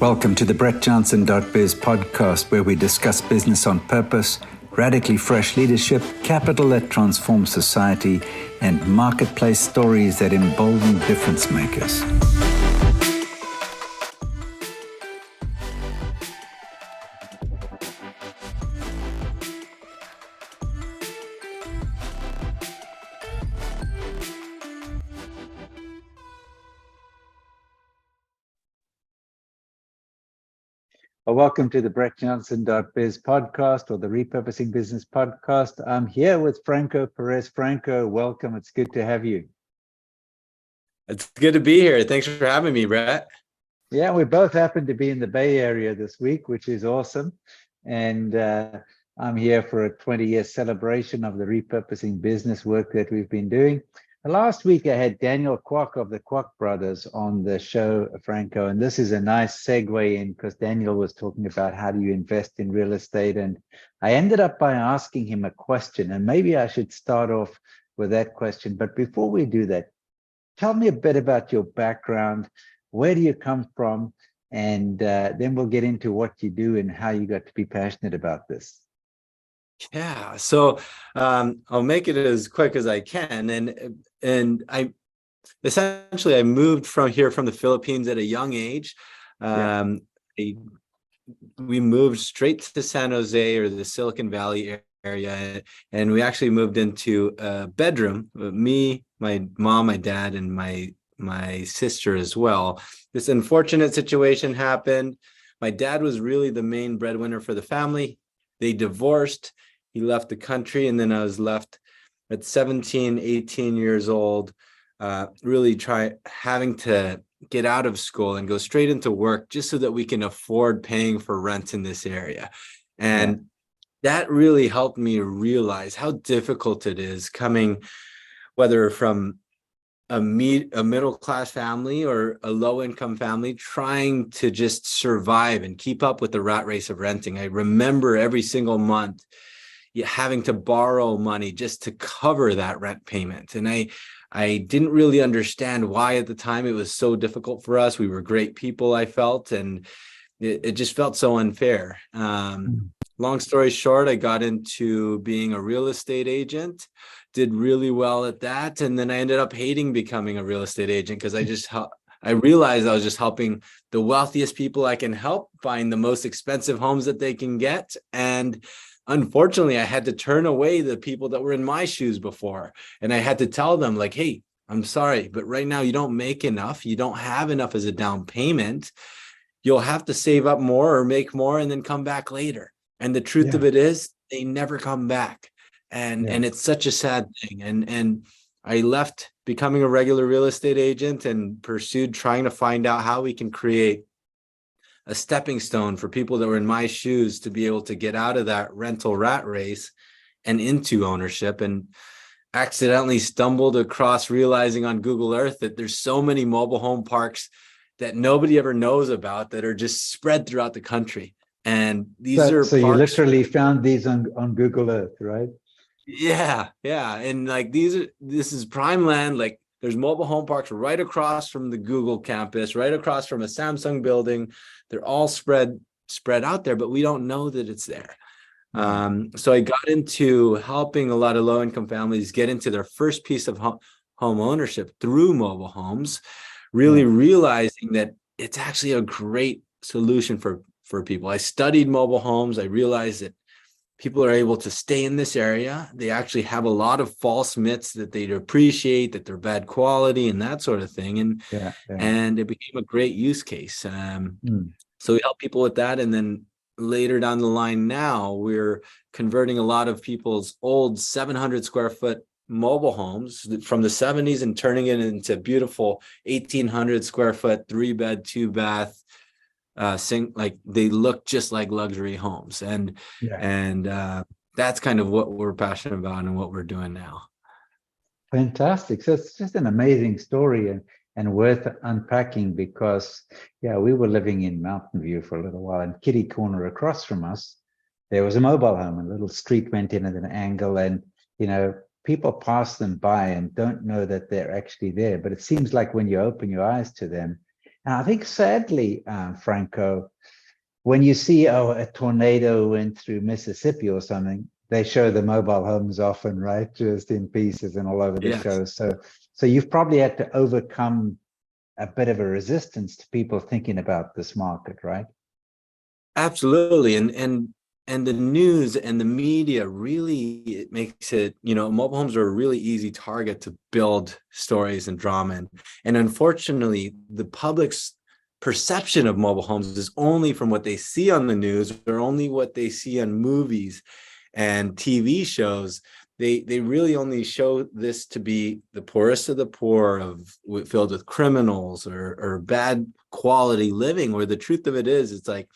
Welcome to the BrettJohnson.biz podcast, where we discuss business on purpose, radically fresh leadership, capital that transforms society, and marketplace stories that embolden difference makers. Well, welcome to the BrettJohnson.biz podcast, or the Repurposing Business podcast. I'm here with Franco, Perez. Franco, welcome. It's good to have you. It's good to be here. Thanks for having me, Brett. Yeah, we both happen to be in the Bay Area this week, which is awesome. And I'm here for a 20-year celebration of the repurposing business work that we've been doing. Last week, I had Daniel Kwok of the Kwok Brothers on the show, Franco, and this is a nice segue in because Daniel was talking about how do you invest in real estate. And I ended up by asking him a question, and maybe I should start off with that question. But before we do that, tell me a bit about your background. Where do you come from? And then we'll get into what you do and how you got to be passionate about this. Yeah, so I'll make it as quick as I can. And I moved from the Philippines at a young age. We moved straight to San Jose, or the Silicon Valley area, and we actually moved into a bedroom. Me, my mom, my dad, and my sister as well. This unfortunate situation happened. My dad was really the main breadwinner for the family. They divorced. He left the country, and then I was left at 17, 18 years old, really having to get out of school and go straight into work just so that we can afford paying for rent in this area. And that really helped me realize how difficult it is coming, whether from a middle-class family or a low-income family, trying to just survive and keep up with the rat race of renting. I remember every single month having to borrow money just to cover that rent payment. And I didn't really understand why at the time it was so difficult for us. We were great people, I felt, and it just felt so unfair. Long story short, I got into being a real estate agent, did really well at that. And then I ended up hating becoming a real estate agent because I realized I was just helping the wealthiest people I can help find the most expensive homes that they can get. And unfortunately, I had to turn away the people that were in my shoes before. And I had to tell them, like, hey, I'm sorry, but right now you don't make enough. You don't have enough as a down payment. You'll have to save up more or make more and then come back later. And the truth of it is, they never come back. And it's such a sad thing. And I left becoming a regular real estate agent and pursued trying to find out how we can create a stepping stone for people that were in my shoes to be able to get out of that rental rat race and into ownership, and accidentally stumbled across realizing on Google Earth that there's so many mobile home parks that nobody ever knows about that are just spread throughout the country. And So you literally found these on Google Earth, right? Yeah. And like this is prime land. Like there's mobile home parks right across from the Google campus, right across from a Samsung building. They're all spread out there, but we don't know that it's there. So I got into helping a lot of low-income families get into their first piece of home ownership through mobile homes, really realizing that it's actually a great solution for people. I studied mobile homes. I realized that people are able to stay in this area. They actually have a lot of false myths that they appreciate, that they're bad quality and that sort of thing. And it became a great use case. So we help people with that. And then later down the line now, we're converting a lot of people's old 700 square foot mobile homes from the 70s and turning it into beautiful 1,800 square foot, 3-bed, 2-bath, like they look just like luxury homes. And that's kind of what we're passionate about and what we're doing now. Fantastic. So it's just an amazing story and worth unpacking, because we were living in Mountain View for a little while, and kitty corner across from us there was a mobile home. A little street went in at an angle, and people pass them by and don't know that they're actually there, but it seems like when you open your eyes to them, And I think sadly, Franco, when you see a tornado went through Mississippi or something, they show the mobile homes often, right? Just in pieces and all over the Yes. show. So you've probably had to overcome a bit of a resistance to people thinking about this market, right? Absolutely. And the news and the media really, it makes it, mobile homes are a really easy target to build stories and drama. And unfortunately, the public's perception of mobile homes is only from what they see on the news or only what they see on movies and TV shows. They really only show this to be the poorest of the poor, filled with criminals or bad quality living, where the truth of it is, it's like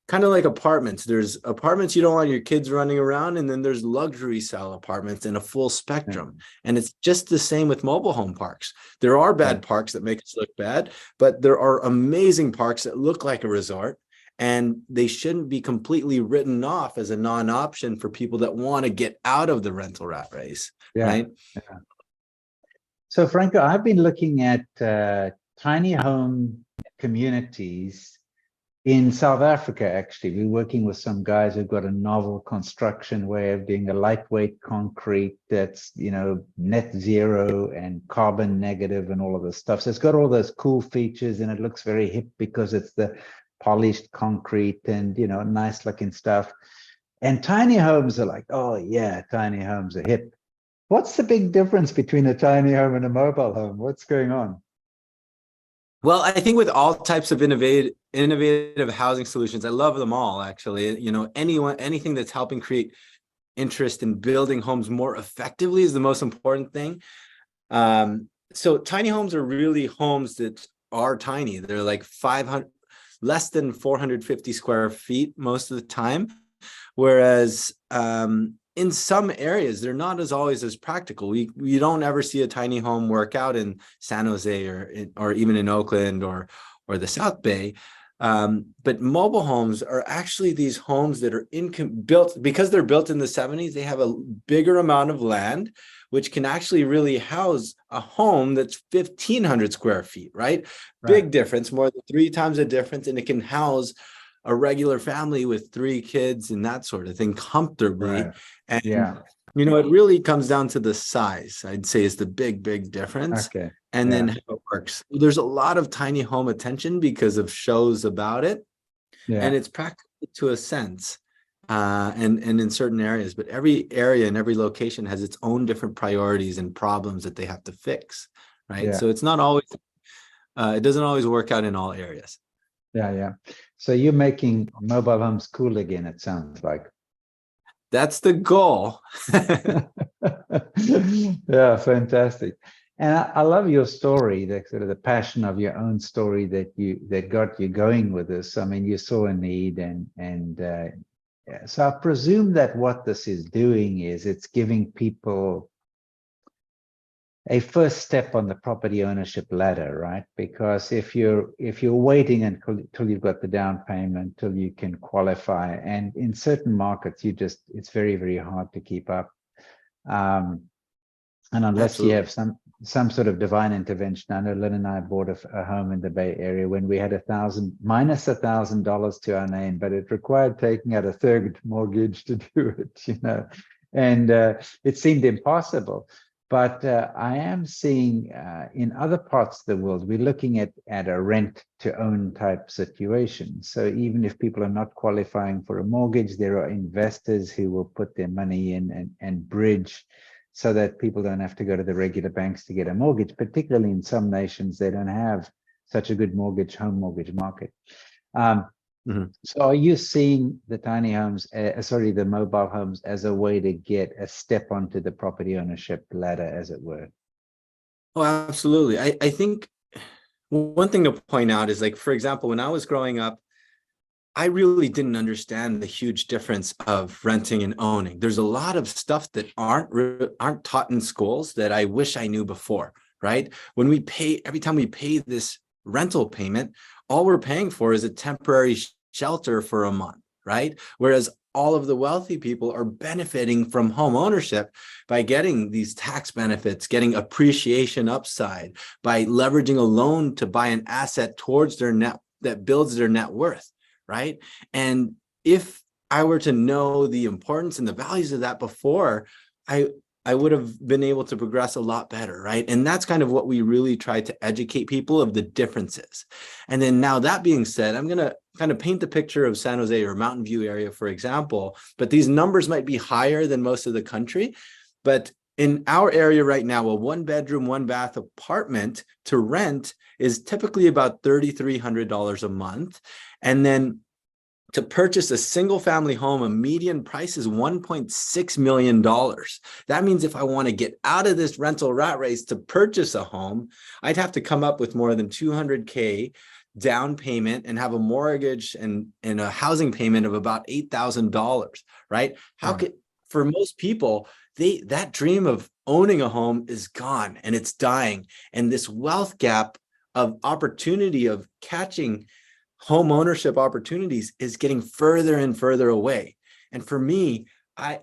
kind of like apartments. There's apartments you don't want your kids running around, and then there's luxury style apartments in a full spectrum. Yeah. And it's just the same with mobile home parks. There are bad parks that make us look bad, but there are amazing parks that look like a resort, and they shouldn't be completely written off as a non-option for people that want to get out of the rental rat race, right? Yeah. So Franco, I've been looking at tiny home communities in South Africa. Actually, we're working with some guys who've got a novel construction way of doing a lightweight concrete that's, net zero and carbon negative and all of this stuff. So it's got all those cool features, and it looks very hip because it's the polished concrete and, nice looking stuff. And tiny homes are like, oh yeah, tiny homes are hip. What's the big difference between a tiny home and a mobile home? What's going on? Well, I think with all types of innovative housing solutions, I love them all, actually. Anything that's helping create interest in building homes more effectively is the most important thing. So tiny homes are really homes that are tiny. They're like 500, less than 450 square feet most of the time. Whereas in some areas, they're not always as practical. We don't ever see a tiny home work out in San Jose or even in Oakland or the South Bay. But mobile homes are actually these homes that are built because they're built in the 70s. They have a bigger amount of land, which can actually really house a home that's 1,500 square feet, right? Big difference, more than 3 times the difference, and it can house a regular family with 3 kids and that sort of thing comfortably. Right. And, Yeah. it really comes down to the size, I'd say, is the big difference. Okay. And then how it works. There's a lot of tiny home attention because of shows about it. Yeah. And it's practical to a sense, and in certain areas, but every area and every location has its own different priorities and problems that they have to fix, right? Yeah. So it's not always, it doesn't always work out in all areas. Yeah. So you're making mobile homes cool again, it sounds like. That's the goal. Yeah, fantastic. And I love your story, the sort of the passion of your own story that got you going with this. I mean, you saw a need, and so I presume that what this is doing is it's giving people a first step on the property ownership ladder, right? Because if you're waiting until you've got the down payment, till you can qualify, and in certain markets, it's very, very hard to keep up. And unless Absolutely. you have some sort of divine intervention. I know Lynn and I bought a home in the Bay Area when we had minus $1,000 to our name, but it required taking out a third mortgage to do it, and it seemed impossible. But I am seeing in other parts of the world, we're looking at a rent to own type situation. So even if people are not qualifying for a mortgage, there are investors who will put their money in and bridge so that people don't have to go to the regular banks to get a mortgage, particularly in some nations, they don't have such a good home mortgage market. So are you seeing the tiny homes, the mobile homes, as a way to get a step onto the property ownership ladder, as it were? Oh, absolutely. I think one thing to point out is, like, for example, when I was growing up, I really didn't understand the huge difference of renting and owning. There's a lot of stuff that aren't taught in schools that I wish I knew before, right? Every time we pay this rental payment, all we're paying for is a temporary shelter for a month, right? Whereas all of the wealthy people are benefiting from home ownership by getting these tax benefits, getting appreciation upside, by leveraging a loan to buy an asset towards their net that builds their net worth, right? And if I were to know the importance and the values of that before, I would have been able to progress a lot better, right? And that's kind of what we really try to educate people of the differences. And then now that being said, I'm going to kind of paint the picture of San Jose or Mountain View area, for example, but these numbers might be higher than most of the country. But in our area right now, a 1-bedroom, 1-bath apartment to rent is typically about $3,300 a month. And then to purchase a single family home, a median price is $1.6 million. That means if I want to get out of this rental rat race to purchase a home, I'd have to come up with more than $200K down payment and have a mortgage and a housing payment of about $8,000, right? How could, for most people, that dream of owning a home is gone and it's dying. And this wealth gap of opportunity of catching home ownership opportunities is getting further and further away. And for me, I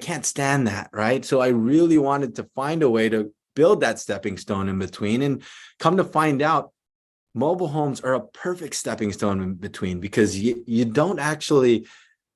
can't stand that, right? So I really wanted to find a way to build that stepping stone in between, and come to find out mobile homes are a perfect stepping stone in between, because you don't actually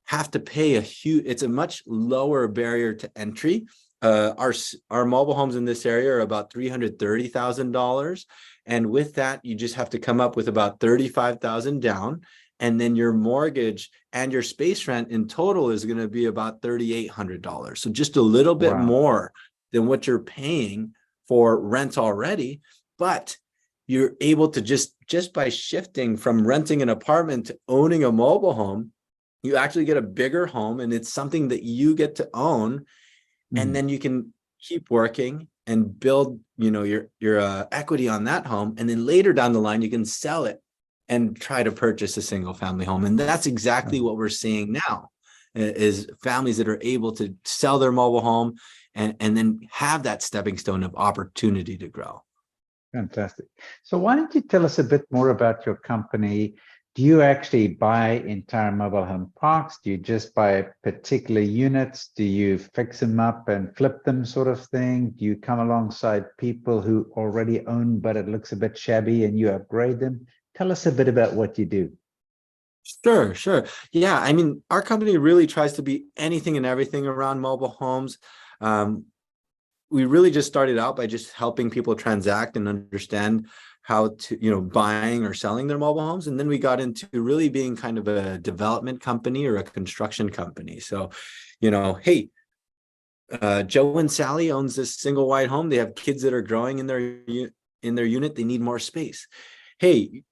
have to pay it's a much lower barrier to entry. Our mobile homes in this area are about $330,000. And with that, you just have to come up with about $35,000 down. And then your mortgage and your space rent in total is going to be about $3,800. So just a little bit more than what you're paying for rent already. But you're able to just by shifting from renting an apartment to owning a mobile home, you actually get a bigger home, and it's something that you get to own. And then you can keep working and build, your equity on that home. And then later down the line, you can sell it and try to purchase a single family home. And that's exactly what we're seeing now, is families that are able to sell their mobile home and then have that stepping stone of opportunity to grow. Fantastic. So why don't you tell us a bit more about your company? Do you actually buy entire mobile home parks? Do you just buy particular units? Do you fix them up and flip them, sort of thing? Do you come alongside people who already own, but it looks a bit shabby, and you upgrade them? Tell us a bit about what you do. Sure. Yeah, I mean, our company really tries to be anything and everything around mobile homes. We really just started out by just helping people transact and understand how to, buying or selling their mobile homes. And then we got into really being kind of a development company or a construction company. So, hey, Joe and Sally owns this single wide home. They have kids that are growing in their unit. They need more space. Hey,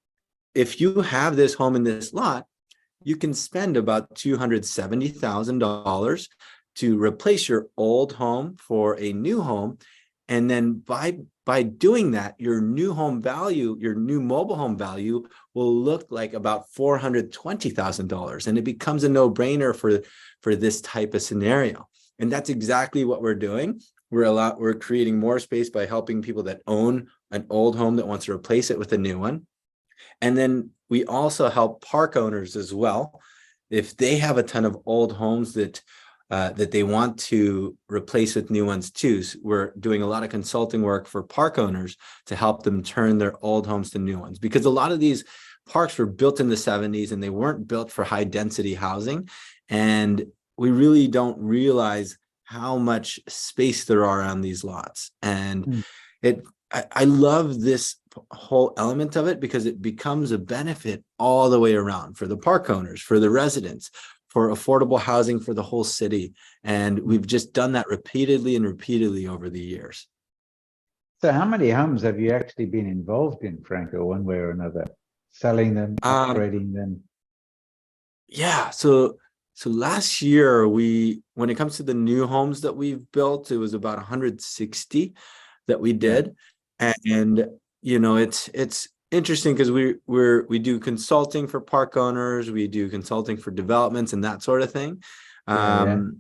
if you have this home in this lot, you can spend about $270,000 to replace your old home for a new home. And then by doing that, your new home value, your new mobile home value will look like about $420,000. And it becomes a no-brainer for this type of scenario. And that's exactly what we're doing. We're creating more space by helping people that own an old home that wants to replace it with a new one. And then we also help park owners as well. If they have a ton of old homes that they want to replace with new ones too. So we're doing a lot of consulting work for park owners to help them turn their old homes to new ones, because a lot of these parks were built in the 70s and they weren't built for high density housing. And we really don't realize how much space there are on these lots. And I love this whole element of it, because it becomes a benefit all the way around for the park owners, for the residents, for affordable housing for the whole city. And we've just done that repeatedly over the years. So how many homes have you actually been involved in, Franco, one way or another? Selling them, upgrading them? Yeah, so last year, when it comes to the new homes that we've built, it was about 160 that we did. And it's interesting, because we do consulting for park owners, we do consulting for developments and that sort of thing. And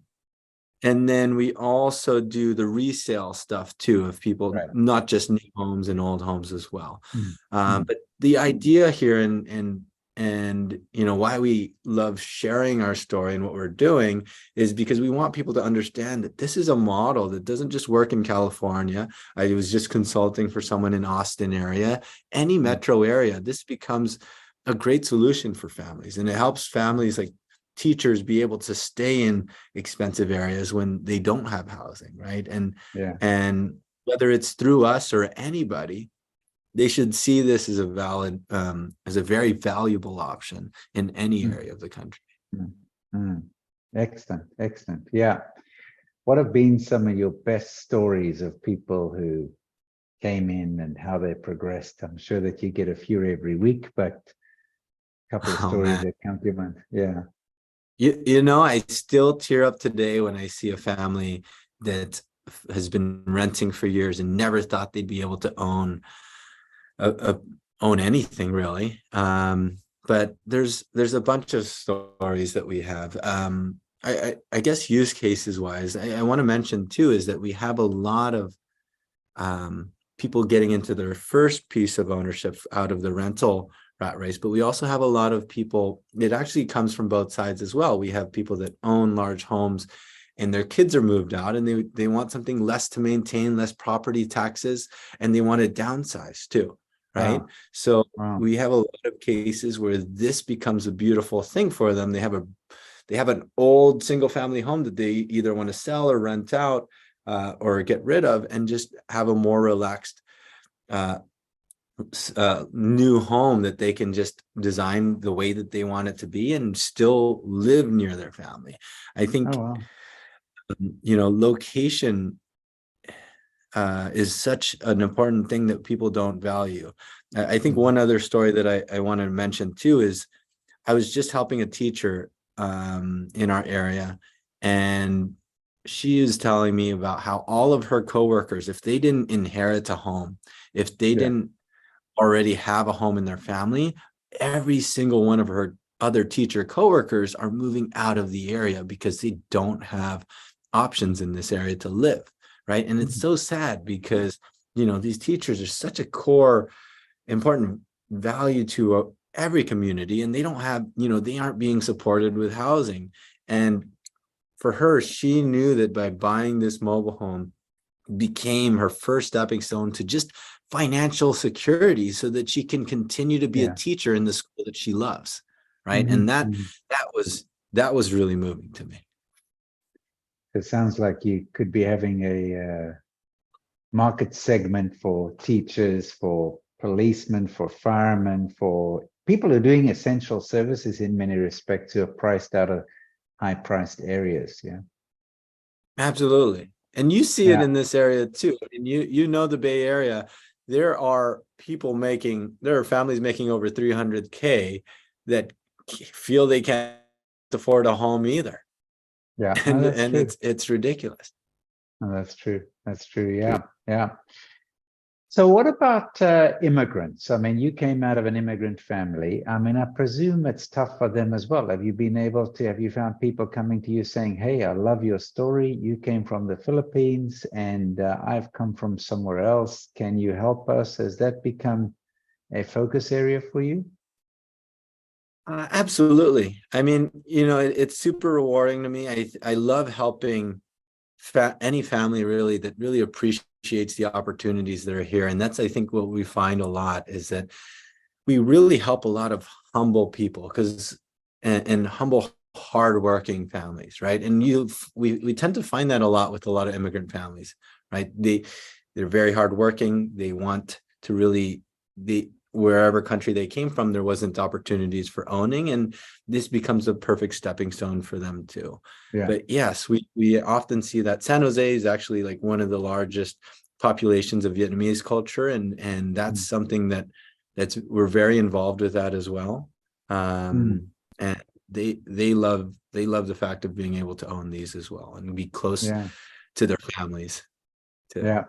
then we also do the resale stuff too, of people, not just new homes and old homes as well. But the idea here, and and why we love sharing our story and what we're doing is because we want people to understand that this is a model that doesn't just work in California. I was just consulting for someone in Austin area, any metro area. This becomes a great solution for families, and it helps families like teachers be able to stay in expensive areas when they don't have housing, right? And whether it's through us or anybody, they should see this as as a very valuable option in any area of the country. Excellent, excellent. Yeah. What have been some of your best stories of people who came in and how they progressed? I'm sure that you get a few every week, but a couple of stories that come to mind. Yeah. I still tear up today when I see a family that has been renting for years and never thought they'd be able to own anything really. But there's a bunch of stories that we have. I guess use cases wise, I want to mention too is that we have a lot of people getting into their first piece of ownership out of the rental rat race, but we also have a lot of people, it actually comes from both sides as well. We have people that own large homes and their kids are moved out and they want something less to maintain, less property taxes, and they want to downsize too, right? Wow. So we have a lot of cases where this becomes a beautiful thing for them. They have an old single family home that they either want to sell or rent out or get rid of, and just have a more relaxed new home that they can just design the way that they want it to be and still live near their family. I think location is such an important thing that people don't value. I think one other story that I want to mention too is I was just helping a teacher in our area, and she is telling me about how all of her coworkers, if they didn't inherit a home, if they didn't already have a home in their family, every single one of her other teacher coworkers are moving out of the area because they don't have options in this area to live, right? And it's so sad because these teachers are such a core important value to every community, and they don't have they aren't being supported with housing. And for her, she knew that by buying this mobile home became her first stepping stone to just financial security so that she can continue to be a teacher in the school that she loves, right? And that was really moving to me. It sounds like you could be having a market segment for teachers, for policemen, for firemen, for people who are doing essential services in many respects who are priced out of high-priced areas. Yeah, absolutely. And you see it in this area too. I mean, you know the Bay Area. There are families making over 300K that feel they can't afford a home either. Yeah, and it's ridiculous. Oh, that's true. That's true. Yeah, yeah. So what about immigrants? I mean, you came out of an immigrant family. I mean, I presume it's tough for them as well. Have you found people coming to you saying, hey, I love your story. You came from the Philippines and I've come from somewhere else. Can you help us? Has that become a focus area for you? Absolutely. I mean, it's super rewarding to me. I love helping any family really that really appreciates the opportunities that are here. And that's, I think, what we find a lot is that we really help a lot of humble people and humble, hardworking families, right? And we tend to find that a lot with a lot of immigrant families, right? They're very hardworking. They want to really wherever country they came from, there wasn't opportunities for owning, and this becomes a perfect stepping stone for them too. Yeah. But yes, we often see that San Jose is actually like one of the largest populations of Vietnamese culture, and that's something we're very involved with that as well. And they love the fact of being able to own these as well and be close to their families too. Yeah.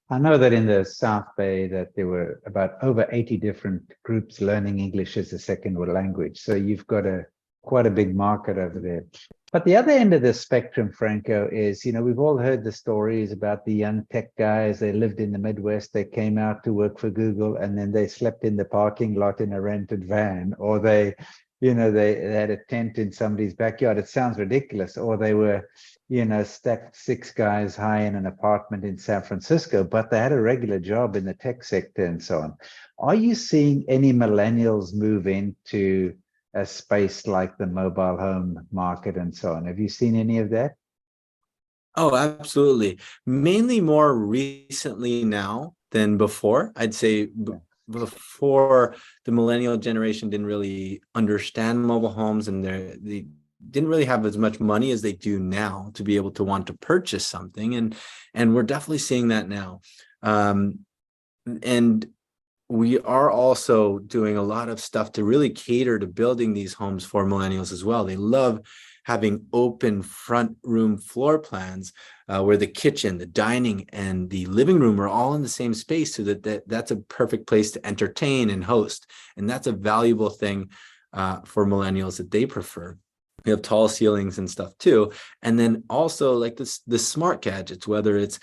I know that in the South Bay that there were about over 80 different groups learning English as a second language. So you've got a quite a big market over there. But the other end of the spectrum, Franco, is, we've all heard the stories about the young tech guys. They lived in the Midwest. They came out to work for Google, and then they slept in the parking lot in a rented van, or they had a tent in somebody's backyard. It sounds ridiculous. Or they were, stacked 6 guys high in an apartment in San Francisco, but they had a regular job in the tech sector and so on. Are you seeing any millennials move into a space like the mobile home market and so on? Have you seen any of that? Oh, absolutely. Mainly more recently now than before. I'd say before, the millennial generation didn't really understand mobile homes, and they didn't really have as much money as they do now to be able to want to purchase something. And we're definitely seeing that now. And we are also doing a lot of stuff to really cater to building these homes for millennials as well. They love having open front room floor plans where the kitchen, the dining, and the living room are all in the same space, so that's a perfect place to entertain and host. And that's a valuable thing for millennials that they prefer. We have tall ceilings and stuff too. And then also like the smart gadgets, whether it's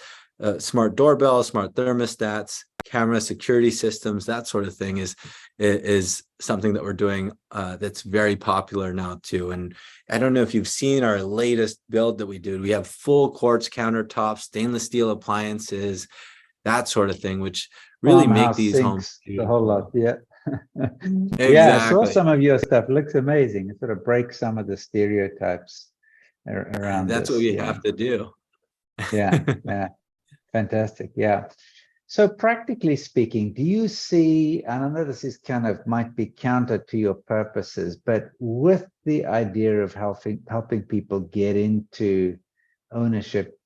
smart doorbells, smart thermostats, camera security systems, that sort of thing is something that we're doing that's very popular now too. And I don't know if you've seen our latest build that we did. We have full quartz countertops, stainless steel appliances, that sort of thing, which really make these homes the whole lot. Yeah. Exactly. Yeah, I saw some of your stuff. It looks amazing. It sort of breaks some of the stereotypes around That's this. what we have to do. Yeah. Fantastic. Yeah. So practically speaking, do you see, and I know this is might be counter to your purposes, but with the idea of helping people get into ownership,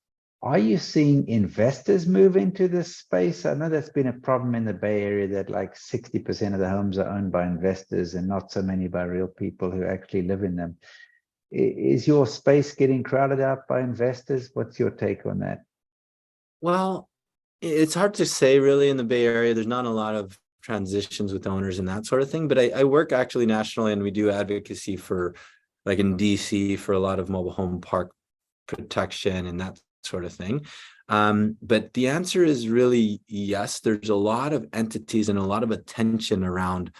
are you seeing investors move into this space? I know that's been a problem in the Bay Area, that like 60% of the homes are owned by investors and not so many by real people who actually live in them. Is your space getting crowded out by investors? What's your take on that? Well, it's hard to say really in the Bay Area. There's not a lot of transitions with owners and that sort of thing, but I work actually nationally, and we do advocacy for, like in DC, for a lot of mobile home park protection and that sort of thing. But the answer is really yes. There's a lot of entities and a lot of attention around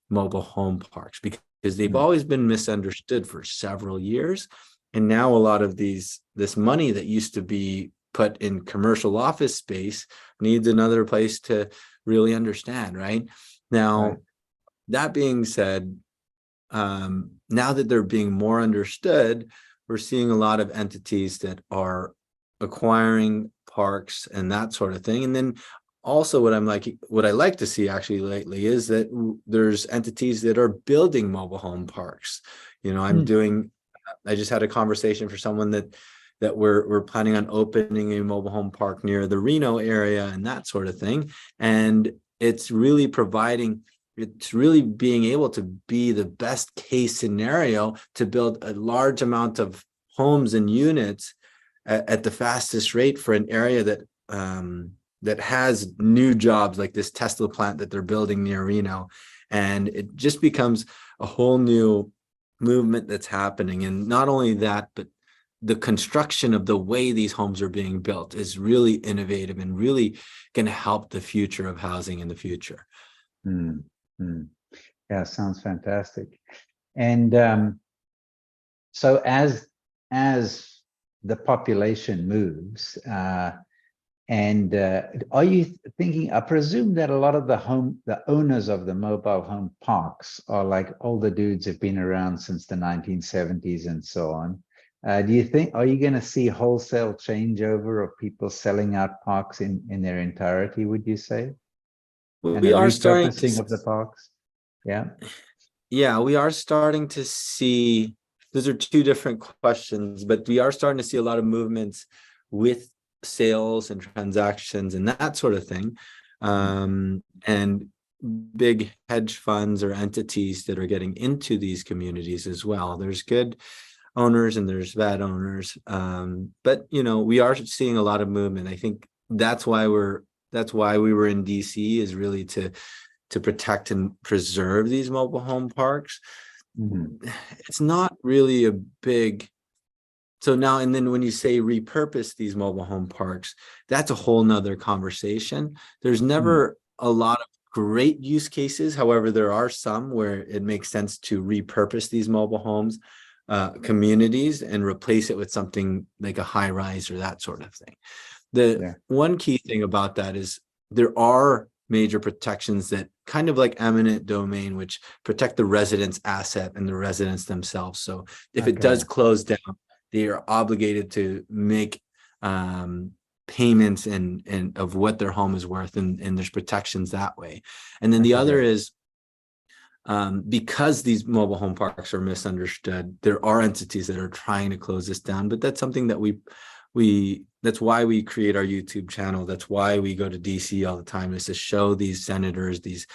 mobile home parks because they've always been misunderstood for several years. And now a lot of this money that used to be put in commercial office space needs another place to really understand, right? Now, that being said, now that they're being more understood, we're seeing a lot of entities that are acquiring parks and that sort of thing. And then also what I like to see actually lately is that there's entities that are building mobile home parks. I just had a conversation for someone that we're planning on opening a mobile home park near the Reno area and that sort of thing. And it's really being able to be the best case scenario to build a large amount of homes and units at the fastest rate for an area that has new jobs, like this Tesla plant that they're building near Reno. And it just becomes a whole new movement that's happening. And not only that, but the construction of the way these homes are being built is really innovative and really going to help the future of housing in the future. Yeah, sounds fantastic. And so as the population moves, and are you thinking, I presume that a lot of the owners of the mobile home parks are like older dudes who've been around since the 1970s and so on. Are you going to see wholesale changeover of people selling out parks in their entirety, would you say? We are starting repurposing of the parks. Yeah, we are starting to see, those are two different questions, but we are starting to see a lot of movements with sales and transactions and that sort of thing. And big hedge funds or entities that are getting into these communities as well. There's good owners and there's bad owners. But we are seeing a lot of movement. I think that's why we were in DC, is really to protect and preserve these mobile home parks. it's not really a big. So now, and then when you say repurpose these mobile home parks, that's a whole nother conversation. There's never a lot of great use cases. However, there are some where it makes sense to repurpose these mobile homes, communities, and replace it with something like a high rise or that sort of thing. The one key thing about that is there are major protections that kind of like eminent domain, which protect the resident's asset and the residents themselves. So if it does close down, they are obligated to make payments and of what their home is worth, and there's protections that way. And then the other is because these mobile home parks are misunderstood, there are entities that are trying to close this down. But that's something that we that's why we create our YouTube channel. That's why we go to DC all the time, is to show these senators, these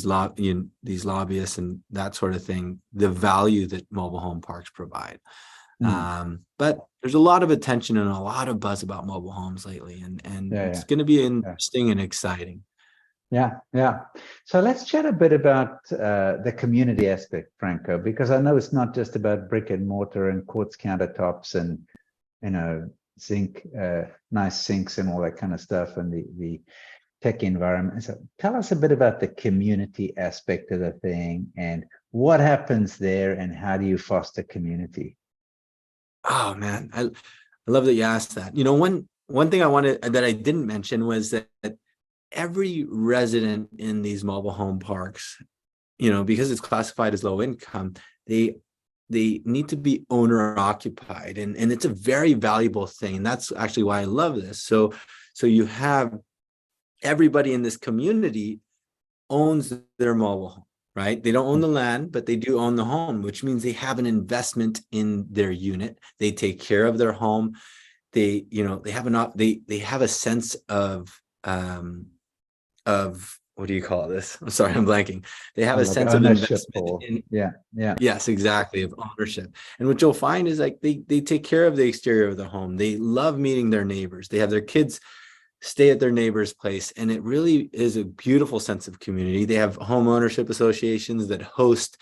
lobbyists and that sort of thing, the value that mobile home parks provide. But there's a lot of attention and a lot of buzz about mobile homes lately, and it's going to be interesting and exciting. Yeah. So let's chat a bit about the community aspect, Franco, because I know it's not just about brick and mortar and quartz countertops and, you know, zinc, nice sinks and all that kind of stuff, and the tech environment. So tell us a bit about the community aspect of the thing and what happens there, and how do you foster community? Oh man, I love that you asked that. You know, one thing I wanted that I didn't mention was that every resident in these mobile home parks, you know, because it's classified as low income, they need to be owner occupied, and it's a very valuable thing. And that's actually why I love this. So you have everybody in this community owns their mobile home, right? They don't own the land, but they do own the home, which means they have an investment in their unit. They take care of their home. They, you know, they have a sense of what do you call this? I'm sorry, I'm blanking. They have a sense of investment in, yes, exactly, of ownership. And what you'll find is like they take care of the exterior of the home. They love meeting their neighbors. They have their kids stay at their neighbor's place, and it really is a beautiful sense of community. They have home ownership associations that host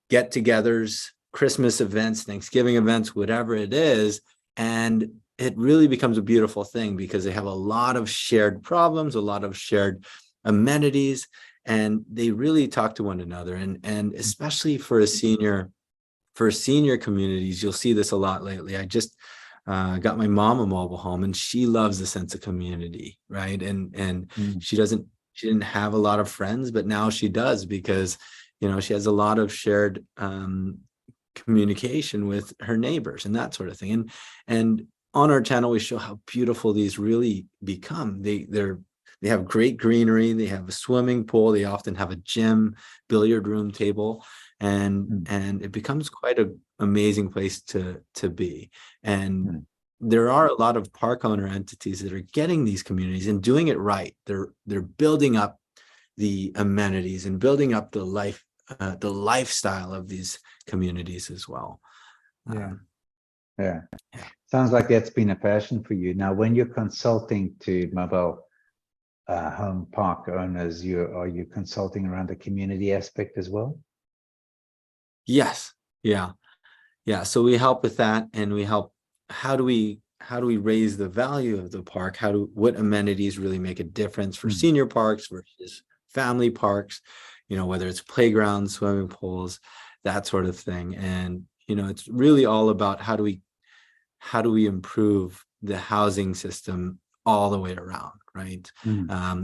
get-togethers, Christmas events, Thanksgiving events, whatever it is, and it really becomes a beautiful thing because they have a lot of shared problems, a lot of shared amenities, and they really talk to one another. And especially for senior communities, you'll see this a lot lately. I just got my mom a mobile home, and she loves the sense of community, right? And she didn't have a lot of friends, but now she does, because, you know, she has a lot of shared communication with her neighbors and that sort of thing. And on our channel, we show how beautiful these really become. They have great greenery. They have a swimming pool. They often have a gym, billiard room table, and it becomes quite an amazing place to be. And there are a lot of park owner entities that are getting these communities and doing it right. They're building up the amenities and building up the lifestyle of these communities as well. Yeah. Sounds like that's been a passion for you. Now, when you're consulting to mobile home park owners, are you consulting around the community aspect as well? Yes. Yeah. So we help with that, and we help. How do we raise the value of the park? What amenities really make a difference for senior parks versus family parks? You know, whether it's playgrounds, swimming pools, that sort of thing. And, you know, it's really all about how do we improve the housing system all the way around, right?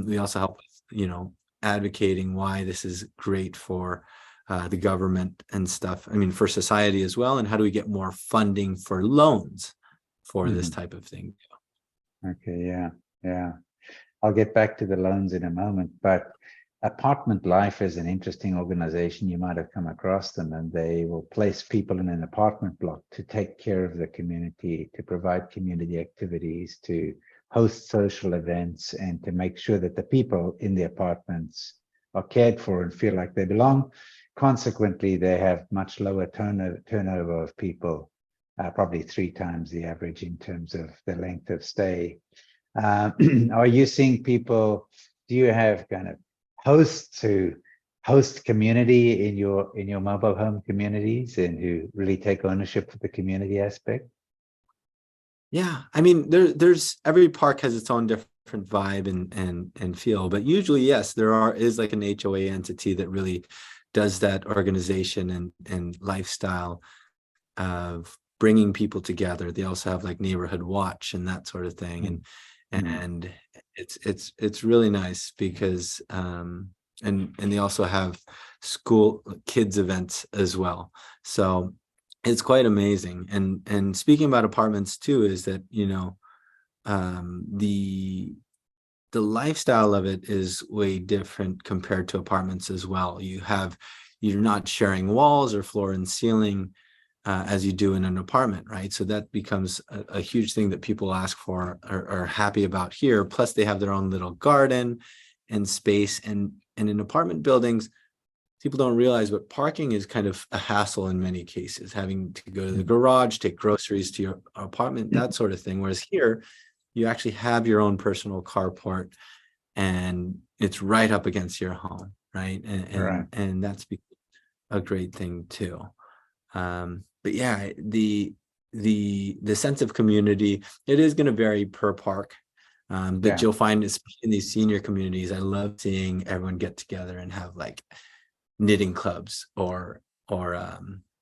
We also help with, you know, advocating why this is great for the government and stuff. I mean, for society as well. And how do we get more funding for loans for this type of thing? Okay, yeah. I'll get back to the loans in a moment, but Apartment Life is an interesting organization. You might have come across them, and they will place people in an apartment block to take care of the community, to provide community activities, to host social events, and to make sure that the people in the apartments are cared for and feel like they belong. Consequently, they have much lower turnover of people, probably 3 times the average in terms of the length of stay. Are you seeing people, do you have kind of hosts who host community in your mobile home communities and who really take ownership of the community aspect? Yeah, I mean, there's every park has its own different vibe and feel, but usually, yes, is like an HOA entity that really does that organization and lifestyle of bringing people together. They also have like neighborhood watch and that sort of thing, and it's really nice because and they also have school kids events as well. So it's quite amazing. And speaking about apartments too, is that the lifestyle of it is way different compared to apartments as well. You're not sharing walls or floor and ceiling as you do in an apartment, right? So that becomes a huge thing that people ask for or are happy about here. Plus, they have their own little garden and space. And in apartment buildings, people don't realize, but parking is kind of a hassle in many cases, having to go to the garage, take groceries to your apartment, that sort of thing. Whereas here, you actually have your own personal carport and it's right up against your home, right? And that's a great thing too. But yeah, the sense of community, it is going to vary per park. But you'll find, especially in these senior communities, I love seeing everyone get together and have like knitting clubs or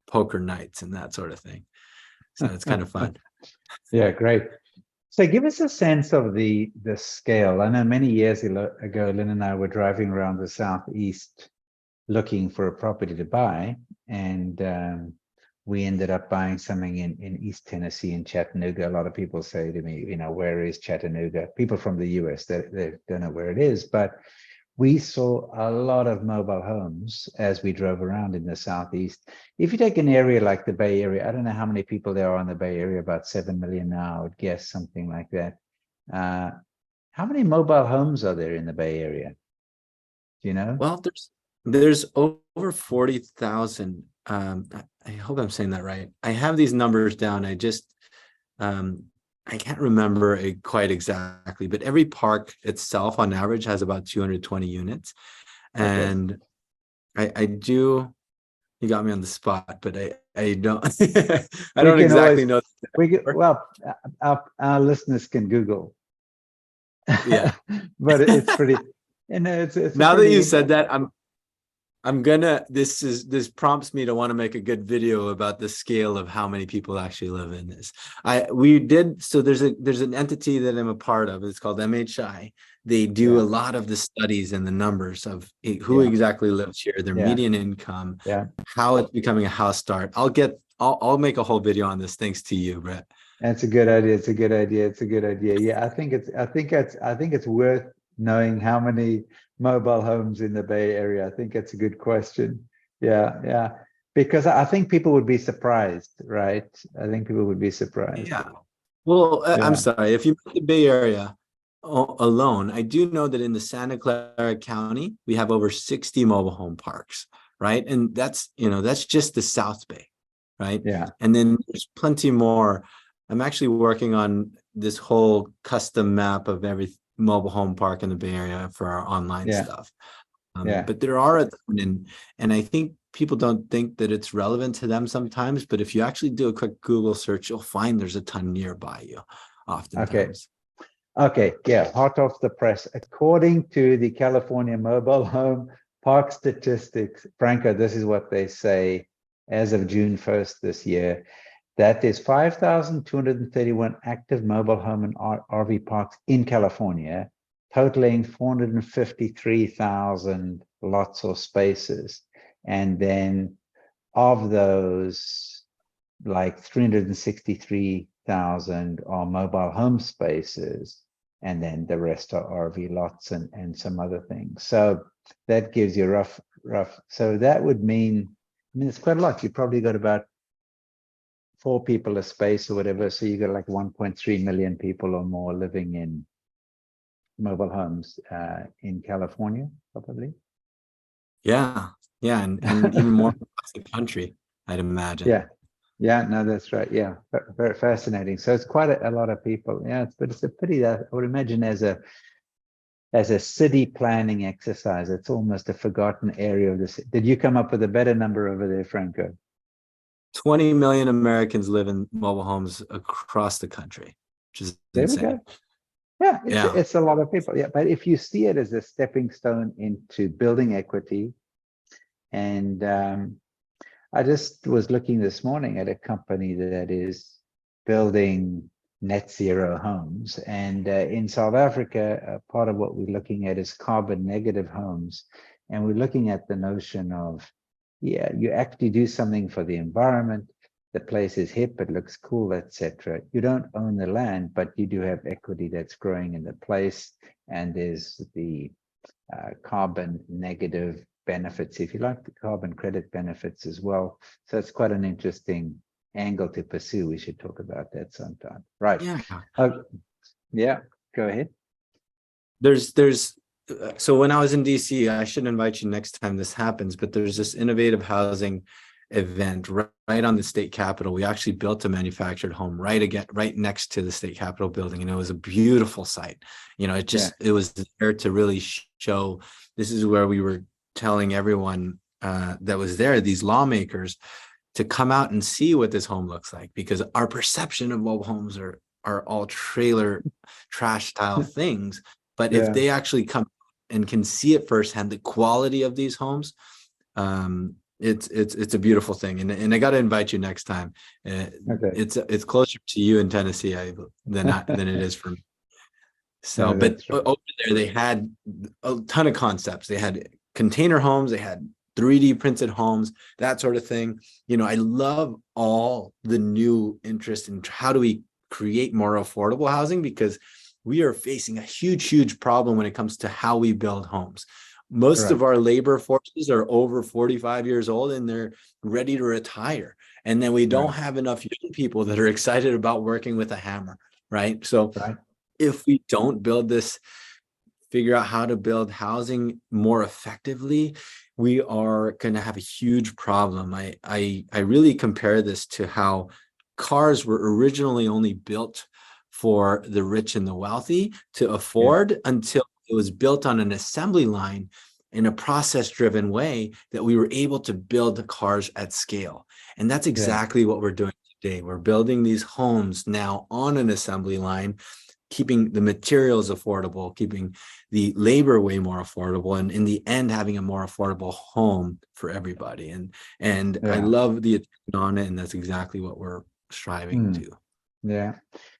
poker nights and that sort of thing. So it's kind of fun. Yeah, great. So give us a sense of the scale. I know many years ago, Lynn and I were driving around the Southeast looking for a property to buy, and we ended up buying something in East Tennessee, in Chattanooga. A lot of people say to me, where is Chattanooga? People from the US, they don't know where it is, but we saw a lot of mobile homes as we drove around in the Southeast. If you take an area like the Bay Area, I don't know how many people there are in the Bay Area, about 7 million now, I would guess, something like that. How many mobile homes are there in the Bay Area? Do you know? Well, there's over 40,000. I hope I'm saying that right. I have these numbers down. I can't remember it quite exactly, but every park itself on average has about 220 units. And I do, you got me on the spot, but I don't, I don't exactly know. Well, our listeners can Google. Yeah. But it's pretty, it's now that you said that, I'm gonna, this prompts me to want to make a good video about the scale of how many people actually live in this. So there's an entity that I'm a part of. It's called MHI. They do a lot of the studies and the numbers of who exactly lives here, their median income, how it's becoming a house start. I'll make a whole video on this thanks to you, Brett. That's a good idea. It's a good idea. Yeah, I think it's worth knowing how many mobile homes in the Bay Area. I think that's a good question. Yeah. Because I think people would be surprised, right? I think people would be surprised. Yeah. Well, I'm sorry. If you put the Bay Area alone, I do know that in the Santa Clara County, we have over 60 mobile home parks, right? And that's just the South Bay, right? Yeah. And then there's plenty more. I'm actually working on this whole custom map of every mobile home park in the Bay Area for our online stuff. But there are a ton, and I think people don't think that it's relevant to them sometimes, but if you actually do a quick Google search, you'll find there's a ton nearby you oftentimes. Okay. Yeah. Hot off the press. According to the California Mobile Home Park Statistics, Franco, this is what they say as of June 1st this year. That is 5,231 active mobile home and RV parks in California, totaling 453,000 lots or spaces. And then of those, like 363,000 are mobile home spaces, and then the rest are RV lots and some other things. So that gives you rough. So that would mean, it's quite a lot. You probably got about 4 people a space or whatever. So you got like 1.3 million people or more living in mobile homes in California, probably. Yeah. And even more across the country, I'd imagine. Yeah, no, that's right. Yeah, very fascinating. So it's quite a lot of people. Yeah, but it's a pity that I would imagine as as a city planning exercise. It's almost a forgotten area of this. Did you come up with a better number over there, Franco? 20 million Americans live in mobile homes across the country, which is There we insane. go. Yeah, Yeah. it's a lot of people. Yeah, but if you see it as a stepping stone into building equity, and I just was looking this morning at a company that is building net zero homes, and in South Africa, part of what we're looking at is carbon negative homes, and we're looking at the notion of, yeah, you actually do something for the environment. The place is hip, it looks cool, etc. You don't own the land, but you do have equity that's growing in the place, and there's the carbon negative benefits, if you like, the carbon credit benefits as well. So it's quite an interesting angle to pursue. We should talk about that sometime. Right. Yeah. Yeah, go ahead. So when I was in DC, I should invite you next time this happens, but there's this innovative housing event right on the state capitol. We actually built a manufactured home right next to the state capitol building, and it was a beautiful sight. It was there to really show, this is where we were telling everyone that was there, these lawmakers, to come out and see what this home looks like, because our perception of mobile homes are all trailer trash style things. But if they actually come and can see it firsthand, the quality of these homes, it's a beautiful thing. And I got to invite you next time. It's closer to you in Tennessee than it is for me. So, but over there they had a ton of concepts. They had container homes, they had 3D printed homes, that sort of thing. I love all the new interest in how do we create more affordable housing, because we are facing a huge problem when it comes to how we build homes. Most of our labor forces are over 45 years old and they're ready to retire. And then we don't have enough young people that are excited about working with a hammer, right? So if we don't figure out how to build housing more effectively, we are going to have a huge problem. I really compare this to how cars were originally only built for the rich and the wealthy to afford until it was built on an assembly line in a process-driven way that we were able to build the cars at scale. And that's exactly what we're doing today. We're building these homes now on an assembly line, keeping the materials affordable, keeping the labor way more affordable, and in the end, having a more affordable home for everybody. And I love the attention on it, and that's exactly what we're striving to. Yeah.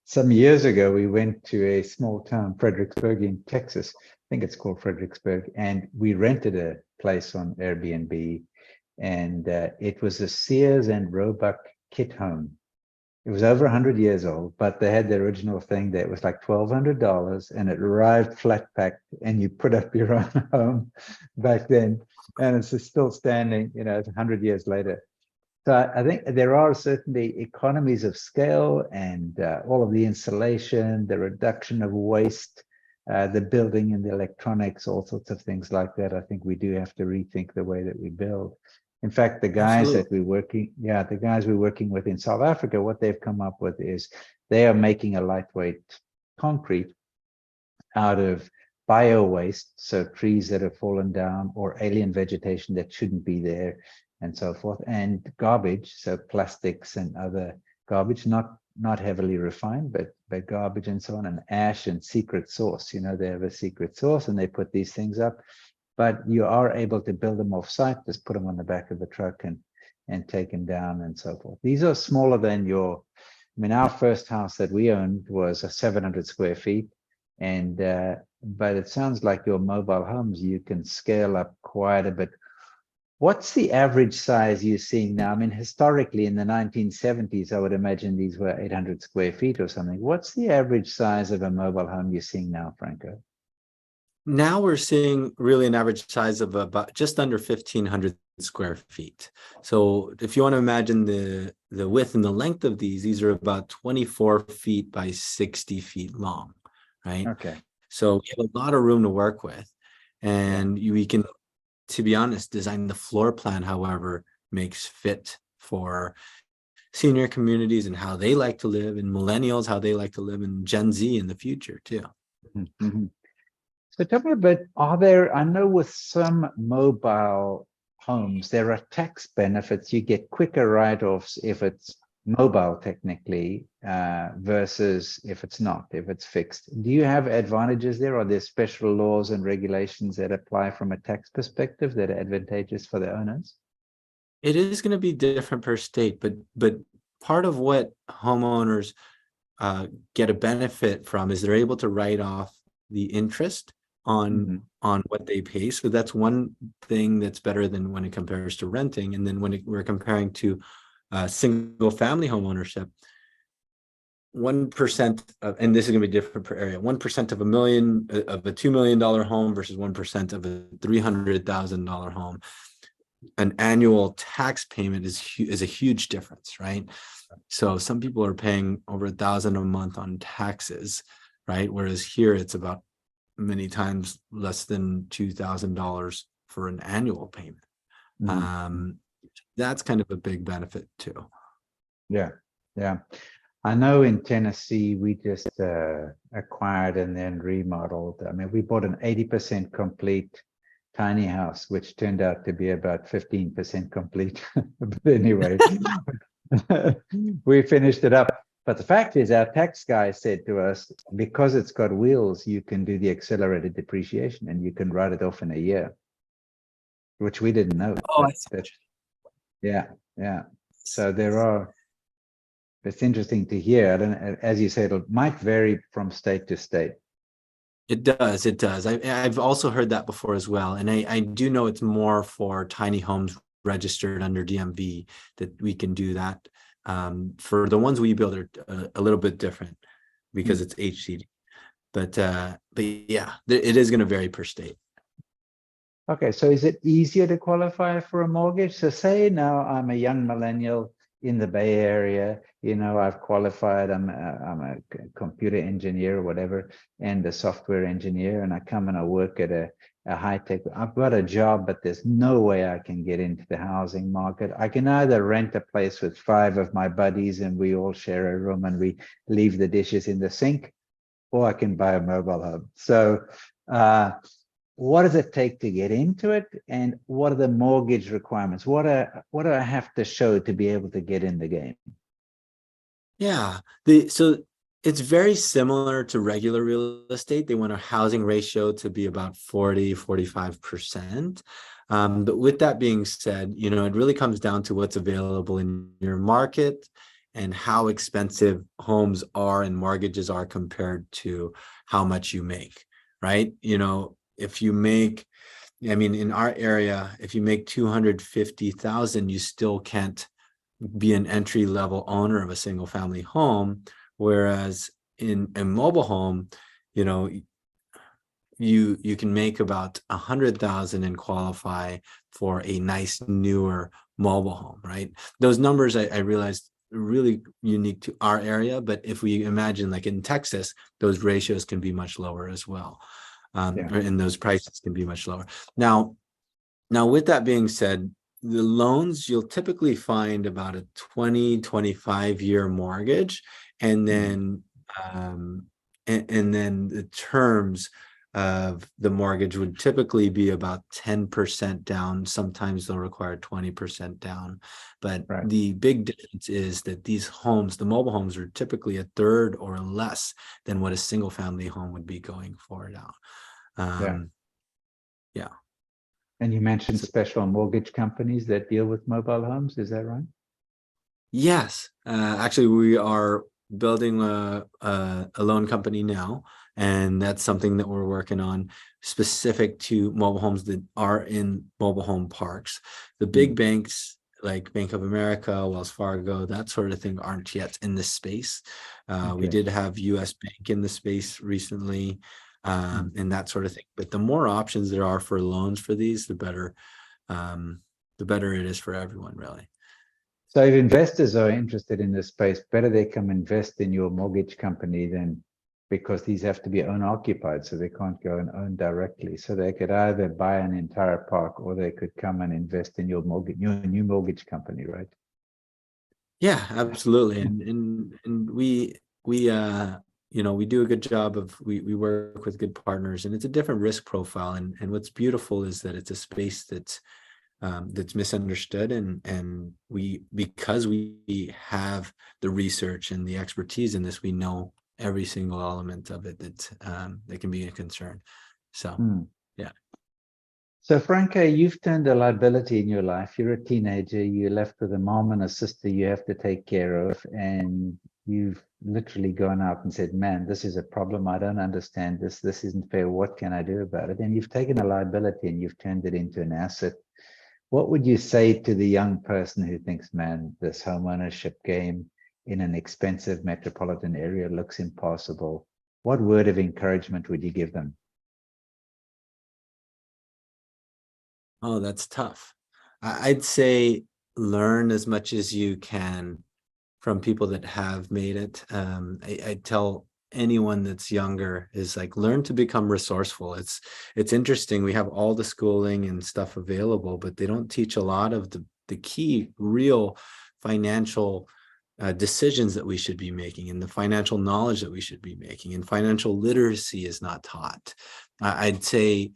Some years ago, we went to a small town, Fredericksburg in Texas. I think it's called Fredericksburg. And we rented a place on Airbnb. And it was a Sears and Roebuck kit home. It was over 100 years old, but they had the original thing that was like $1,200, and it arrived flat packed, and you put up your own home back then. And it's still standing, 100 years later. So I think there are certainly economies of scale, and all of the insulation, the reduction of waste, the building and the electronics, all sorts of things like that. I think we do have to rethink the way that we build. In fact, the guys that we're working with in South Africa, what they've come up with is they are making a lightweight concrete out of bio waste, so trees that have fallen down or alien vegetation that shouldn't be there, and so forth, and garbage, so plastics and other garbage, not heavily refined, but garbage and so on, and ash and secret sauce. They have a secret sauce and they put these things up, but you are able to build them off site, just put them on the back of the truck and take them down and so forth. These are smaller than our first house that we owned was 700 square feet, and but it sounds like your mobile homes, you can scale up quite a bit. What's the average size you're seeing now? Historically in the 1970s, I would imagine these were 800 square feet or something. What's the average size of a mobile home you're seeing now, Franco? Now we're seeing really an average size of about just under 1,500 square feet. So if you want to imagine the width and the length of these are about 24 feet by 60 feet long, right? Okay. So we have a lot of room to work with. And we can, to be honest, design the floor plan however makes fit for senior communities and how they like to live, and millennials, how they like to live, and Gen Z in the future too. Mm-hmm. So tell me a bit, are there, I know with some mobile homes, there are tax benefits. You get quicker write-offs if it's mobile technically versus if it's not, if it's fixed. Do you have advantages there? Are there special laws and regulations that apply from a tax perspective that are advantageous for the owners? It is going to be different per state, but part of what homeowners get a benefit from is they're able to write off the interest on what they pay. So that's one thing that's better than when it compares to renting. And then when we're comparing to single family home ownership, 1% of, and this is going to be different per area, 1% of a $2 million home versus 1% of a $300,000 home. An annual tax payment is a huge difference, right? So some people are paying over $1,000 a month on taxes, right? Whereas here it's about many times less than $2,000 for an annual payment. That's kind of a big benefit too. Yeah. I know in Tennessee, we just acquired and then remodeled. I mean, we bought an 80% complete tiny house, which turned out to be about 15% complete. But anyway, we finished it up. But the fact is, our tax guy said to us, because it's got wheels, you can do the accelerated depreciation and you can write it off in a year, which we didn't know. Oh, yeah. So there are, it's interesting to hear. I don't know, as you said, it might vary from state to state. It does. I've also heard that before as well. And I do know it's more for tiny homes registered under DMV that we can do that. For the ones we build are a little bit different because it's HCD. But yeah, it is going to vary per state. Okay, so is it easier to qualify for a mortgage? So say now I'm a young millennial in the Bay Area, I've qualified, I'm a computer engineer or whatever, and a software engineer, and I come and I work at a high-tech, I've got a job, but there's no way I can get into the housing market. I can either rent a place with 5 of my buddies and we all share a room and we leave the dishes in the sink, or I can buy a mobile home. So, what does it take to get into it, and what are the mortgage requirements? What do I have to show to be able to get in the game? Yeah, so it's very similar to regular real estate. They want a housing ratio to be about 40-45%. But with that being said, it really comes down to what's available in your market and how expensive homes are and mortgages are compared to how much you make, right? If you make, in our area, if you make $250,000, you still can't be an entry-level owner of a single family home. Whereas in a mobile home, you can make about 100,000 and qualify for a nice newer mobile home, right? Those numbers I realized are really unique to our area, but if we imagine like in Texas, those ratios can be much lower as well. And those prices can be much lower. Now with that being said, the loans, you'll typically find about a 20-25 year mortgage, and then and then the terms of the mortgage would typically be about 10% down. Sometimes they'll require 20% down. But the big difference is that these homes, the mobile homes, are typically a third or less than what a single family home would be going for now. Yeah. And you mentioned special mortgage companies that deal with mobile homes. Is that right? Yes. Actually, we are building a loan company now, and that's something that we're working on specific to mobile homes that are in mobile home parks. The big banks like Bank of America, Wells Fargo, that sort of thing aren't yet in this space. We did have US Bank in the space recently. And that sort of thing. But the more options there are for loans for these, the better it is for everyone, really. So if investors are interested in this space, better they come invest in your mortgage company than, because these have to be owner occupied, so they can't go and own directly. So they could either buy an entire park or they could come and invest in your new mortgage company, right? Yeah, absolutely. And we we do a good job of, we work with good partners, and it's a different risk profile. And what's beautiful is that it's a space that's misunderstood, and because we have the research and the expertise in this, we know every single element of it that can be a concern. So yeah. So Franco, you've turned a liability in your life. You're a teenager, you're left with a mom and a sister you have to take care of, and you've literally gone out and said, man, this is a problem. I don't understand this. This isn't fair. What can I do about it? And you've taken a liability and you've turned it into an asset. What would you say to the young person who thinks, man, this home ownership game in an expensive metropolitan area looks impossible? What word of encouragement would you give them? Oh, that's tough. I'd say learn as much as you can from people that have made it. I tell anyone that's younger is like, learn to become resourceful. It's interesting. We have all the schooling and stuff available, but they don't teach a lot of the key real financial decisions that we should be making, and the financial knowledge that we should be making, and financial literacy is not taught. I'd say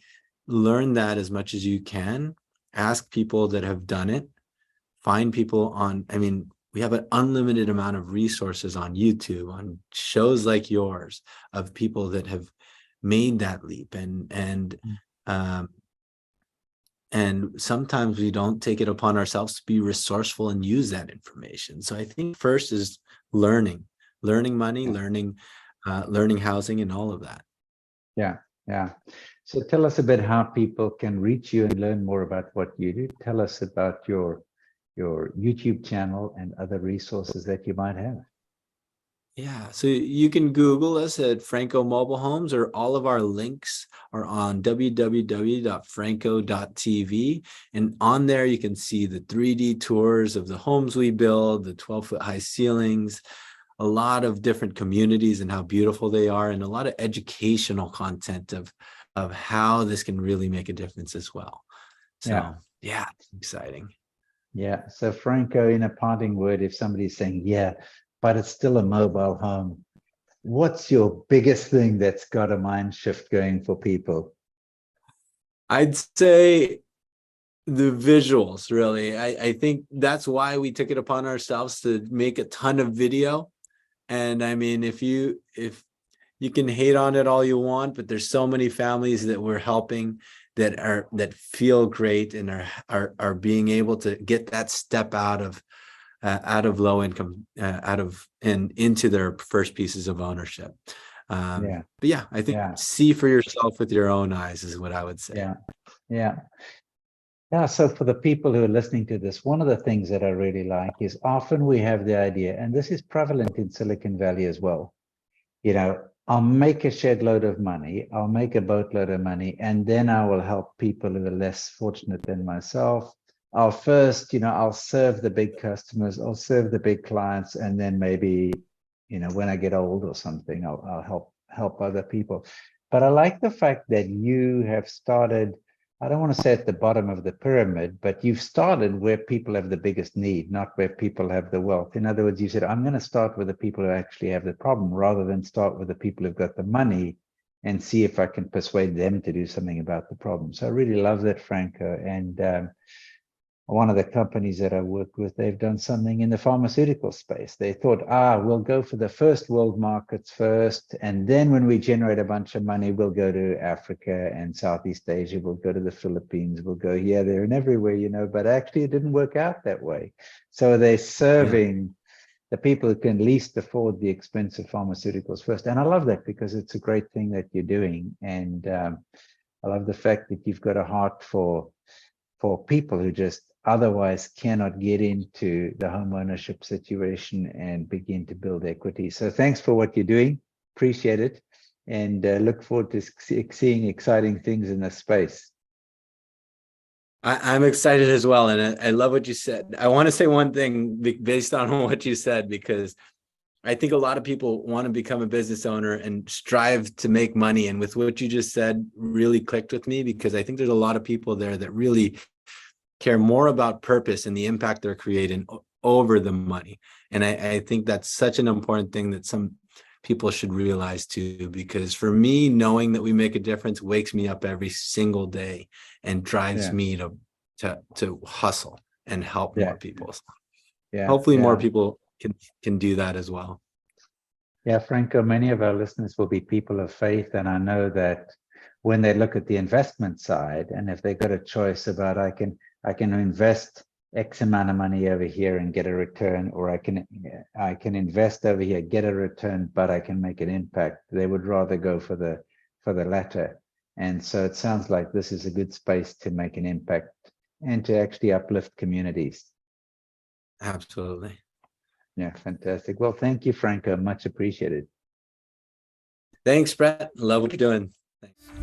learn that as much as you can. Ask people that have done it. Find people we have an unlimited amount of resources on YouTube, on shows like yours, of people that have made that leap. And sometimes we don't take it upon ourselves to be resourceful and use that information. So I think first is learning money, learning housing, and all of that. Yeah. So tell us a bit how people can reach you and learn more about what you do. Tell us about your YouTube channel and other resources that you might have. Yeah, so you can Google us at Franco Mobile Homes, or all of our links are on www.franco.tv. And on there, you can see the 3D tours of the homes we build, the 12-foot high ceilings, a lot of different communities and how beautiful they are, and a lot of educational content of how this can really make a difference as well. So yeah, it's exciting. Yeah. So Franco, in a parting word, if somebody's saying, yeah, but it's still a mobile home, what's your biggest thing that's got a mind shift going for people? I'd say the visuals, really. I think that's why we took it upon ourselves to make a ton of video. And I mean, if you can hate on it all you want, but there's so many families that we're helping that feel great and are being able to get that step out of low income, and into their first pieces of ownership. But yeah, I think see for yourself with your own eyes is what I would say. Yeah. So for the people who are listening to this, one of the things that I really like is often we have the idea, and this is prevalent in Silicon Valley as well, I'll make a shed load of money, I'll make a boatload of money, and then I will help people who are less fortunate than myself. I'll first, I'll serve the big customers, I'll serve the big clients, and then maybe, when I get old or something, I'll help other people. But I like the fact that you have started, I don't want to say at the bottom of the pyramid, but you've started where people have the biggest need, not where people have the wealth. In other words, you said, I'm going to start with the people who actually have the problem, rather than start with the people who've got the money and see if I can persuade them to do something about the problem. So I really love that, Franco. And one of the companies that I work with, they've done something in the pharmaceutical space. They thought, we'll go for the first world markets first, and then when we generate a bunch of money, we'll go to Africa and Southeast Asia, we'll go to the Philippines, we'll go here, there, and everywhere, but actually it didn't work out that way. So they're serving the people who can least afford the expensive pharmaceuticals first. And I love that, because it's a great thing that you're doing. And I love the fact that you've got a heart for people who just otherwise cannot get into the home ownership situation and begin to build equity. So thanks for what you're doing. Appreciate it. And look forward to seeing exciting things in this space. I'm excited as well. And I love what you said. I want to say one thing based on what you said, because I think a lot of people want to become a business owner and strive to make money. And with what you just said really clicked with me, because I think there's a lot of people there that really care more about purpose and the impact they're creating over the money. And I think that's such an important thing that people should realize too, because for me, knowing that we make a difference wakes me up every single day and drives me to hustle and help more people. Hopefully more people can do that as well. Yeah, Franco, many of our listeners will be people of faith, and I know that when they look at the investment side, and if they've got a choice about I can invest X amount of money over here and get a return, or I can invest over here, get a return, but I can make an impact, they would rather go for the latter. And so it sounds like this is a good space to make an impact and to actually uplift communities. Absolutely. Yeah, fantastic. Well, thank you, Franco. Much appreciated. Thanks, Brett. Love what you're doing. Thanks.